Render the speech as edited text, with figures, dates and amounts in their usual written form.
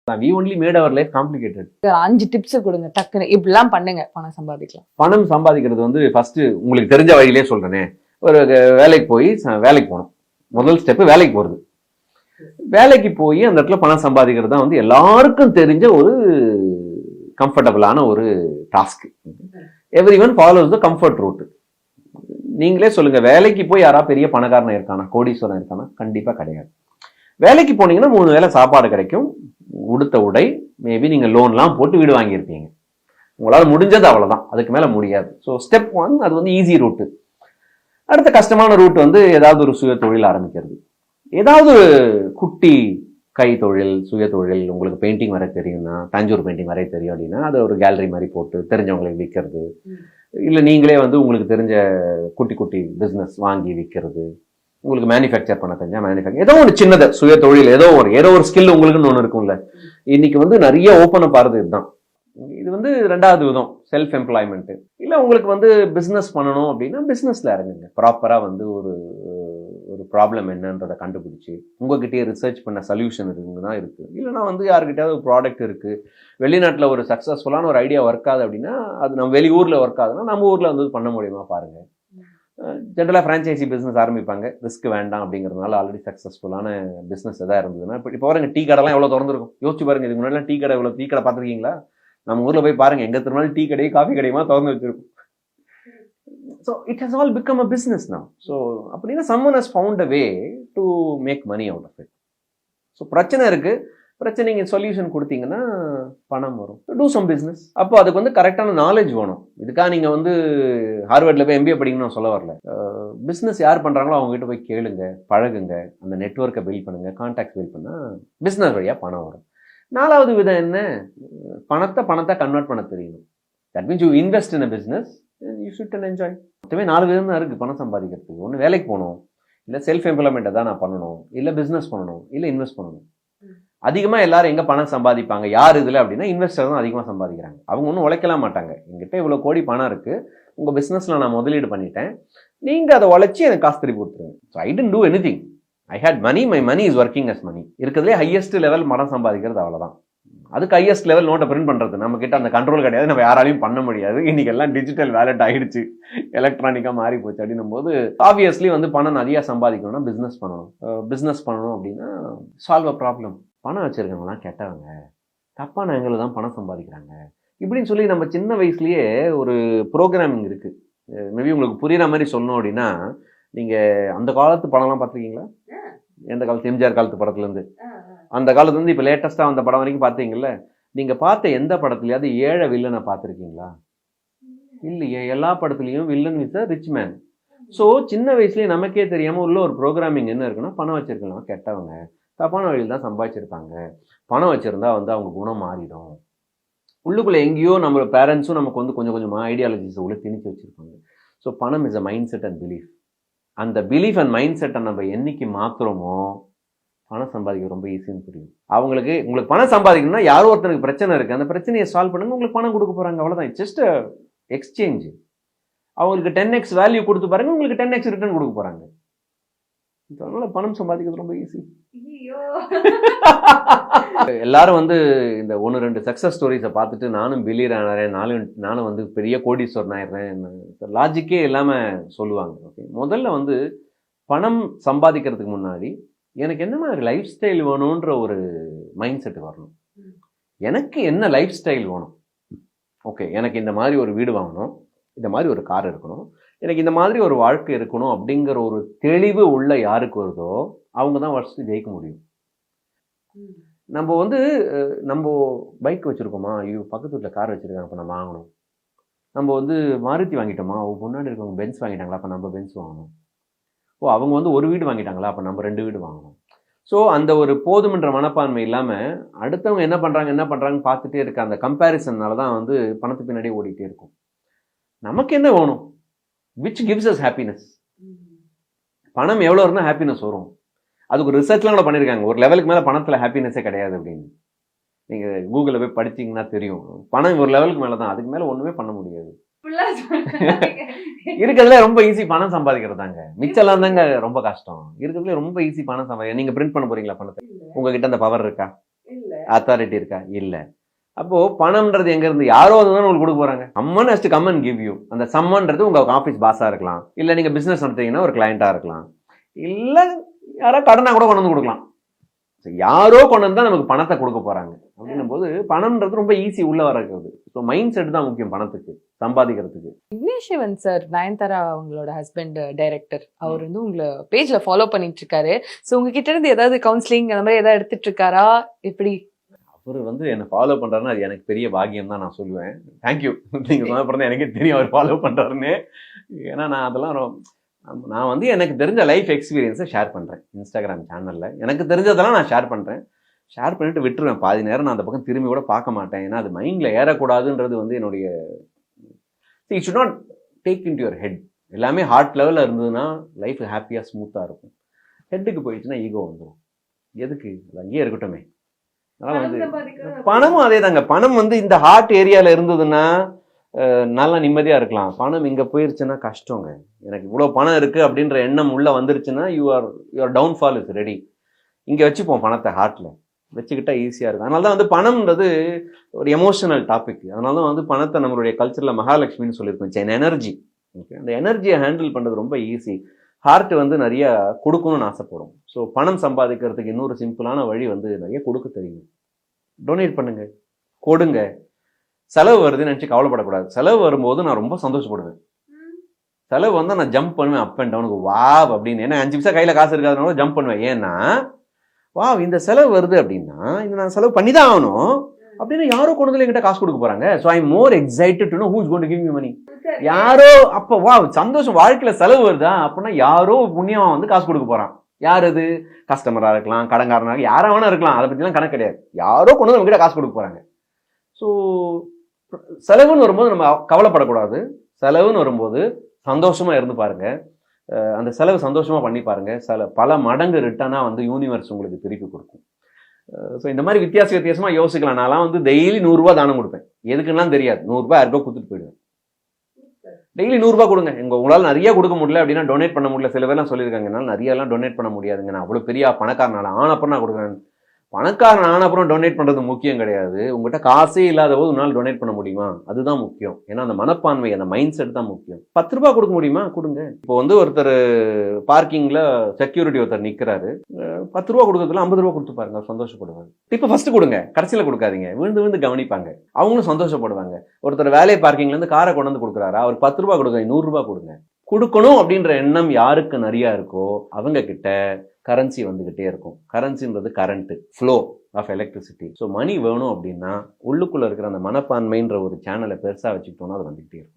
we only made our life complicated. 5 tips கொடுங்க டக்குன்னு இப்படிலாம் பண்ணுங்க பணம் சம்பாதிக்கலாம். பணம் சம்பாதிக்கிறது வந்து ஃபர்ஸ்ட் உங்களுக்கு தெரிஞ்ச வழியிலே சொல்றேனே, ஒரு வேலைக்கு போய் வேலைக்கு போகணும். முதல் ஸ்டெப் வேலைக்கு போறது. வேலைக்கு போய் அந்த இடத்துல பணம் சம்பாதிக்கிறது தான் வந்து எல்லாருக்கும் தெரிஞ்ச ஒரு கம்ஃபர்டபுளான ஒரு task. Everyone follows the comfort route. நீங்களே சொல்லுங்க, வேலைக்கு போய் யாரா பெரிய பணக்காரனா இருக்கானா, கோடீஸ்வரன் இருக்கானா? கண்டிப்பா கிடையாது. வேலைக்கு போனீங்கன்னா 3 வேளை சாப்பாடு கிடைக்கும், உடுத்த உடை, மேபி நீங்க லோன்லாம் போட்டு வீடு வாங்கியிருப்பீங்க. உங்களால் முடிஞ்சது அவ்வளவுதான், அதுக்கு மேல முடியாது. ஸோ ஸ்டெப் 1 அது வந்து ஈஸி ரூட்டு. அடுத்த கஷ்டமான ரூட் வந்து ஏதாவது ஒரு சுய தொழில் ஆரம்பிக்கிறது. ஏதாவது குட்டி கை தொழில், சுய தொழில். உங்களுக்கு பெயிண்டிங் வரைய தெரியும்னா, தஞ்சூர் பெயிண்டிங் வரைய தெரியும் அப்படின்னா அதை ஒரு கேலரி மாதிரி போட்டு தெரிஞ்சவங்களுக்கு விற்கிறது. இல்லை நீங்களே வந்து உங்களுக்கு தெரிஞ்ச குட்டி குட்டி பிஸ்னஸ் வாங்கி விற்கிறது. உங்களுக்கு மேனுஃபேக்சர் பண்ண தெரிஞ்சா மேனுஃபேக்சர், ஏதோ ஒரு சின்னதை சுய தொழில், ஏதோ ஒரு ஸ்கில் உங்களுக்குன்னு ஒன்று இருக்கும்ல. இன்னைக்கு வந்து நிறைய ஓப்பன் அப் ஆகிறது இதுதான். இது வந்து 2வது விதம், செல்ஃப் எம்ப்ளாய்மெண்ட். இல்லை உங்களுக்கு வந்து பிஸ்னஸ் பண்ணணும் அப்படின்னா பிஸ்னஸ்ல இறங்குங்க. ப்ராப்பரா வந்து ஒரு ப்ராப்ளம் என்னன்றதை கண்டுபிடிச்சி உங்ககிட்டயே ரிசர்ச் பண்ண சொல்யூஷன் இருக்குன்னா இருக்கு. இல்லைனா வந்து யாருக்கிட்டாவது ஒரு ப்ராடக்ட் இருக்கு, வெளிநாட்டில் ஒரு சக்ஸஸ்ஃபுல்லான ஒரு ஐடியா ஒர்க் ஆகுது அப்படின்னா, அது நம்ம வெளியூர்ல ஒர்க் ஆகுதுன்னா நம்ம ஊர்ல வந்து பண்ண முடியுமா பாருங்க. ஜென்ரலாக ஃப்ரான்ச்சைசி பிஸ்னஸ் ஆரம்பிப்பாங்க, ரிஸ்க் வேண்டாம் அப்படிங்கிறதுனால. ஆல்ரெடி சக்ஸஸ்ஃபுல்லான பிஸ்னஸ் எதாவது இருந்ததுன்னா, இப்போ பாருங்க டீ கடைலாம் எவ்வளோ திறந்துருக்கும் யோசிச்சு பாருங்க. இதுக்கு முன்னாடிலாம் டீ கடை, டீ கடை பார்த்துருக்கீங்களா? நம்ம ஊர்ல போய் பாருங்க, எங்க திருநாள் டீ கடையும் காஃபி கடையுமா திறந்து வச்சிருக்கும். So it has all become a business now. So அப்படின்னா someone has found a way to make money out of it. So பிரச்சனை இருக்கு, பிரச்சனைக்கு சொல்யூஷன் கொடுத்தீங்கன்னா பணம் வரும். Do some business. அப்போ அதுக்கு வந்து கரெக்டான நாலேஜ் வேணும். இதுக்காக நீங்கள் வந்து ஹார்வர்டில் போய் MBA படிக்கணும்னு நான் சொல்ல வரல. பிஸ்னஸ் யார் பண்ணுறாங்களோ அவங்ககிட்ட போய் கேளுங்க, பழகுங்க, அந்த நெட்வொர்க்கை பில்ட் பண்ணுங்க, கான்டாக்ட் பில்ட் பண்ணால் பிஸ்னஸ் வழியாக பணம் வரும். 4வது விதம் என்ன? பணத்தை கன்வெர்ட் பண்ண தெரியணும். That means you invest in a business, you should and enjoy. மொத்தமே 4 விதம் தான் இருக்குது பணம் சம்பாதிக்கிறதுக்கு. ஒன்று வேலைக்கு போகணும், இல்லை செல்ஃப் எம்ப்ளாய்மெண்ட்டை தான் நான் பண்ணணும், இல்லை பிஸ்னஸ் பண்ணணும், இல்லை இன்வெஸ்ட் பண்ணணும். அதிகமாக எல்லாரும் எங்கே பணம் சம்பாதிப்பாங்க யார் இதில் அப்படின்னா, இன்வெஸ்டர் தான் அதிகமாக சம்பாதிக்கிறாங்க. அவங்க ஒன்றும் உழைக்கலாம் மாட்டாங்க. எங்கிட்ட இவ்வளோ கோடி பணம் இருக்குது, உங்கள் பிஸ்னஸில் நான் முதலீடு பண்ணிட்டேன், நீங்கள் அதை உழைச்சி எனக்கு காசு திருப்பி கொடுத்துருங்க. So I tend to anything. I hate money, my money is working as money. இருக்கிறதுலே ஹையஸ்ட் லெவல் பணம் சம்பாதிக்கிறது அவ்வளோதான். அதுக்கு ஹையஸ்ட் லெவல் நோட்டை பிரிண்ட் பண்ணுறது நம்ம கிட்ட அந்த கண்ட்ரோல் கிடையாது, நம்ம யாராலையும் பண்ண முடியாது. இன்னைக்கு எல்லாம் டிஜிட்டல் வேலட் ஆகிடுச்சு, எலக்ட்ரானிக்காக மாறி போச்சு. அப்படின்னும் போது ஆப்வியஸ்லி வந்து பணம் நிறையா சம்பாதிக்கணும்னா பிஸ்னஸ் பண்ணணும். பிஸ்னஸ் பண்ணணும் அப்படின்னா சால்வ் அ ப்ராப்ளம். பணம் வச்சிருக்கவங்களாம் கெட்டவங்க, தப்பான ஆங்கிள் தான் பணம் சம்பாதிக்கிறாங்க இப்படின்னு சொல்லி நம்ம சின்ன வயசுலயே ஒரு ப்ரோக்ராமிங் இருக்கு. மேபி உங்களுக்கு புரியுற மாதிரி சொல்லணும் அப்படின்னா, நீங்க அந்த காலத்து படம்லாம் பார்த்துருக்கீங்களா? எந்த காலத்து? எம்ஜிஆர் காலத்து படத்துலேருந்து அந்த காலத்துலேருந்து இப்போ லேட்டஸ்ட்டாக அந்த படம் வரைக்கும் பார்த்தீங்கல்ல. நீங்கள் பார்த்த எந்த படத்துலையாவது ஏழை வில்லனை பார்த்துருக்கீங்களா? இல்லையே. எல்லா படத்துலையும் villain with a rich man. So சின்ன வயசுலேயே நமக்கே தெரியாமல் உள்ள ஒரு ப்ரோக்ராமிங் என்ன இருக்குன்னா, பணம் வச்சிருக்கலாம் கெட்டவங்க, தப்பான வழியில் தான் சம்பாதிச்சிருப்பாங்க, பணம் வச்சுருந்தா வந்து அவங்க குணம் மாறிடும். உள்ளுக்குள்ளே எங்கேயோ நம்ம பேரண்ட்ஸும் நமக்கு வந்து கொஞ்சம் கொஞ்சமாக ஐடியாலஜிஸை உள்ள திணிச்சு வச்சுருப்பாங்க. ஸோ பணம் is a mind set and belief. அந்த பிலீஃப் அண்ட் மைண்ட் செட்டை நம்ம என்னைக்கு மாற்றுறோமோ பணம் சம்பாதிக்க ரொம்ப ஈஸின்னு புரியும். உங்களுக்கு பணம் சம்பாதிக்கணும்னா யாரோ ஒருத்தனுக்கு பிரச்சனை இருக்குது, அந்த பிரச்சனையை சால்வ் பண்ணுங்க, உங்களுக்கு பணம் கொடுக்க போகிறாங்க, அவ்வளோதான். Just exchange. அவங்களுக்கு 10x வேல்யூ கொடுத்து பாருங்க, உங்களுக்கு 10x ரிட்டர்ன் கொடுக்க போகிறாங்க. அதனால பணம் சம்பாதிக்கிறது ரொம்ப ஈஸி. எல்லாரும் வந்து இந்த 1-2 சக்ஸஸ் ஸ்டோரிஸை பார்த்துட்டு நானும் பில்லியர் ஆனேன், நானும் வந்து பெரிய கோடீஸ்வரன் ஆயிடுறேன், லாஜிக்கே இல்லாமல் சொல்லுவாங்க. ஓகே, முதல்ல வந்து பணம் சம்பாதிக்கிறதுக்கு முன்னாடி எனக்கு என்ன மாதிரி லைஃப் ஸ்டைல் வேணுன்ற ஒரு மைண்ட் செட் வரணும். எனக்கு என்ன லைஃப் ஸ்டைல் வேணும்? ஓகே, எனக்கு இந்த மாதிரி ஒரு வீடு வாங்கணும், இந்த மாதிரி ஒரு கார் இருக்கணும், எனக்கு இந்த மாதிரி ஒரு வாழ்க்கை இருக்கணும் அப்படிங்கிற ஒரு தெளிவு உள்ள யாருக்கு வருதோ அவங்க தான் வருஷத்துக்கு ஜெயிக்க முடியும். நம்ம வந்து நம்ம பைக் வச்சுருக்கோமா, ஐயோ பக்கத்து வீட்டில் கார் வச்சுருக்காங்க, அப்போ நம்ம வாங்கணும். நம்ம வந்து மாருதி வாங்கிட்டோமா, முன்னாடி இருக்கவங்க பென்ஸ் வாங்கிட்டாங்களா, அப்போ நம்ம பென்ஸ் வாங்கணும். அவங்க வந்து ஒரு வீடு வாங்கிட்டாங்களா, அப்போ நம்ம 2 வீடு வாங்கணும். ஸோ அந்த ஒரு போதுமன்ற மனப்பான்மை இல்லாமல் அடுத்தவங்க என்ன பண்ணுறாங்கன்னு பார்த்துட்டே இருக்க அந்த கம்பேரிசன்னால தான் வந்து பணத்து பின்னாடி ஓடிட்டே இருக்கும். நமக்கு என்ன வேணும்? Which gives us happiness. பணம் எவ்வளோ இருந்தால் ஹாப்பினஸ் வரும்? அதுக்கு ஒரு ரிசர்ச்லாம் கூட பண்ணியிருக்காங்க. ஒரு லெவலுக்கு மேலே பணத்தில் ஹாப்பினஸே கிடையாது அப்படின்னு. நீங்கள் கூகுளில் போய் படிச்சிங்கன்னா தெரியும். பணம் ஒரு லெவலுக்கு மேலே தான், அதுக்கு மேலே ஒன்றுமே பண்ண முடியாது. இருக்கிறதுல ரொம்ப ஈஸி பணம் சம்பாதிக்கிறதாங்க. மிச்சம்லாம் தாங்க ரொம்ப கஷ்டம். இருக்கிறதுல ரொம்ப ஈஸி பணம் சம்பாதிக்க. நீங்க பிரிண்ட் பண்ண போறீங்களா பணத்தை? உங்ககிட்ட அந்த பவர் இருக்கா? அத்தாரிட்டி இருக்கா? இல்ல. அப்போ பணம்ன்றது எங்க இருந்து? யாரோ வந்து உங்களுக்கு கொடுக்க போறாங்க. Summon has to come and give you. அந்த சம்மன்றது உங்க ஆபீஸ் பாஸா இருக்கலாம், இல்ல நீங்க பிசினஸ் நடத்துறீங்கன்னா ஒரு கிளையண்டா இருக்கலாம், இல்ல யாரோ கடனா கூட கொண்டு வந்து கொடுக்கலாம். யாரோ கொண்டு வந்து நமக்கு பணத்தை கொடுக்க போறாங்க அப்படின்னும் போது பணம்ன்றது ரொம்ப ஈஸி உள்ள வரது. ஸோ மைண்ட் செட் தான் முக்கியம் பணத்துக்கு, சம்பாதிக்கிறதுக்கு. விக்னேஷ் சிவன் சார், நயன்தாரா அவங்களோட ஹஸ்பண்ட் டைரக்டர், அவர் வந்து உங்களை பேஜ்ல ஃபாலோ பண்ணிட்டு இருக்காரு. ஸோ உங்ககிட்ட இருந்து ஏதாவது கவுன்சிலிங் அந்த மாதிரி ஏதாவது எடுத்துட்டு இருக்காரா? எப்படி? அவர் வந்து என்னை ஃபாலோ பண்றாருன்னா அது எனக்கு பெரிய பாக்கியம் தான் நான் சொல்லுவேன். தேங்க்யூ. நீங்க சொன்ன பிறகு எனக்கே தெரியும் அவர் ஃபாலோ பண்றாருன்னு. ஏன்னா நான் அதெல்லாம் நான் வந்து எனக்கு தெரிஞ்ச லைஃப் எக்ஸ்பீரியன்ஸை ஷேர் பண்ணுறேன் இன்ஸ்டாகிராம் சேனலில். எனக்கு தெரிஞ்சதெல்லாம் நான் ஷேர் பண்ணுறேன். ஷேர் பண்ணிட்டு விட்டுருவேன். பாதி நேரம் நான் அந்த பக்கம் திரும்பி கூட பார்க்க மாட்டேன். ஏன்னா அது மைண்டில் ஏறக்கூடாதுன்றது வந்து என்னுடைய you should not take in to your head. எல்லாமே ஹார்ட் லெவலில் இருந்ததுன்னா லைஃப் ஹாப்பியாக ஸ்மூத்தாக இருக்கும். ஹெட்டுக்கு போயிடுச்சுன்னா ஈகோ வந்துடும். எதுக்கு? அது அங்கேயே இருக்கட்டுமே. அதனால் வந்து பணமும் அதே தாங்க. பணம் வந்து இந்த ஹார்ட் ஏரியாவில் இருந்ததுன்னா நல்லா நிம்மதியாக இருக்கலாம். பணம் இங்கே போயிருச்சுன்னா கஷ்டங்க. எனக்கு இவ்வளோ பணம் இருக்குது அப்படின்ற எண்ணம் உள்ளே வந்துருச்சுன்னா யுவர் டவுன்ஃபால் இஸ் ரெடி. இங்கே வச்சுப்போம் பணத்தை, ஹார்ட்டில் வச்சுக்கிட்டா ஈஸியாக இருக்கும். அதனால தான் வந்து பணம்ன்றது ஒரு எமோஷனல் டாபிக். அதனால தான் வந்து பணத்தை நம்மளுடைய கல்ச்சரில் மகாலட்சுமின்னு சொல்லியிருக்கோம். It's N energy. ஓகே, அந்த எனர்ஜியை ஹேண்டில் பண்ணுறது ரொம்ப ஈஸி. ஹார்ட் வந்து நிறைய கொடுக்கணும்னு ஆசைப்படும். ஸோ பணம் சம்பாதிக்கிறதுக்கு இன்னொரு சிம்பிளான வழி வந்து நிறைய கொடுக்க தெரியும். டொனேட் பண்ணுங்க, கொடுங்க. செலவு வருதுன்னு நினச்சி கவலைப்படக்கூடாது. செலவு வரும்போது நான் ரொம்ப சந்தோஷப்படுவேன். செலவு வந்தால் நான் ஜம்ப் பண்ணுவேன் அப் அண்ட் டவுனுக்கு, வா அப்படின்னு. ஏன்னா 5 நிமிஷம் கையில் காசு இருக்காதுனால ஜம்ப் பண்ணுவேன். ஏன்னா வா இந்த செலவு வருது அப்படின்னா இது நான் செலவு பண்ணி தான் ஆகணும் அப்படின்னு யாரோ கொண்டு வந்து என்கிட்ட காசு கொடுக்க போறாங்க. So I am more excited to know who is going to give me money. யாரோ அப்போ வா சந்தோஷம், வாழ்க்கையில செலவு வருதா அப்படின்னா யாரோ புண்ணியமா வந்து காசு கொடுக்க போறான். யார் அது? கஸ்டமரா இருக்கலாம், கடன்காரனாக யாரா வேணா இருக்கலாம். அதை பற்றிலாம் கணக்கு கிடையாது. யாரோ கொண்டு வந்து நம்மகிட்ட காசு கொடுக்க போறாங்க. ஸோ செலவுன்னு வரும்போது நம்ம கவலைப்படக்கூடாது. செலவுன்னு வரும்போது சந்தோஷமா இருந்து பாருங்க. அந்த செலவு சந்தோஷமா பண்ணி பாருங்க. பல மடங்கு ரிட்டர்னா வந்து யூனிவர்ஸ் உங்களுக்கு திருப்பி கொடுக்கும். ஸோ இந்த மாதிரி வித்தியாசமா யோசிக்கலாம். நான்லாம் வந்து டெய்லி 100 ரூபா தானம் கொடுப்பேன். எதுக்குன்னா தெரியாது. 100 ரூபாய் யாருக்கோ கொடுத்துட்டு போயிடுவேன். டெய்லி 100 ரூபாய் கொடுங்க. உங்களால் நிறைய கொடுக்க முடியல அப்படின்னா டொனேட் பண்ண முடியல. சில பேர்லாம் சொல்லியிருக்காங்க என்னால் நிறையலாம் டொனேட் பண்ண முடியாதுங்க, நான் அவ்வளோ பெரிய பணக்காரனால ஆனப்புறம் நான் கொடுக்குறேன். பணக்காரன் ஆனப்புறம் டொனேட் பண்ணுறது முக்கியம் கிடையாது. உங்கள்கிட்ட காசே இல்லாத போது உன்னால் டொனேட் பண்ண முடியுமா? அதுதான் முக்கியம். ஏன்னா அந்த மனப்பான்மை, அந்த மைண்ட் செட் தான் முக்கியம். 10 ரூபாய் கொடுக்க முடியுமா? கொடுங்க. இப்போ வந்து ஒருத்தர் பார்க்கிங்கில் செக்யூரிட்டி ஒருத்தர் நிற்கிறாரு. 10 ரூபா கொடுக்கறதுல 50 ரூபா கொடுத்து பாருங்க, அவர் சந்தோஷப்படுவாங்க. இப்போ ஃபர்ஸ்ட் கொடுங்க, கடைசியில் கொடுக்காதீங்க. விழுந்து கவனிப்பாங்க, அவங்களும் சந்தோஷப்படுவாங்க. ஒருத்தர் வேலை பார்க்கிங்லேருந்து காரை கொண்டு வந்து கொடுக்குறாரா, அவர் 10 ரூபா கொடுங்க, 100 ரூபாய் கொடுங்க. கொடுக்கணும் அப்படின்ற எண்ணம் யாருக்கு நிறையா இருக்கோ அவங்க கிட்ட கரன்சி வந்துகிட்டே இருக்கும். கரன்சின்றது current flow of electricity. So money வேணும் அப்படின்னா உள்ளுக்குள்ள இருக்கிற அந்த மனப்பான்மைன்ற ஒரு சேனலை பெருசாக வச்சுக்கிட்டோம்னா அது வந்துகிட்டே இருக்கும்.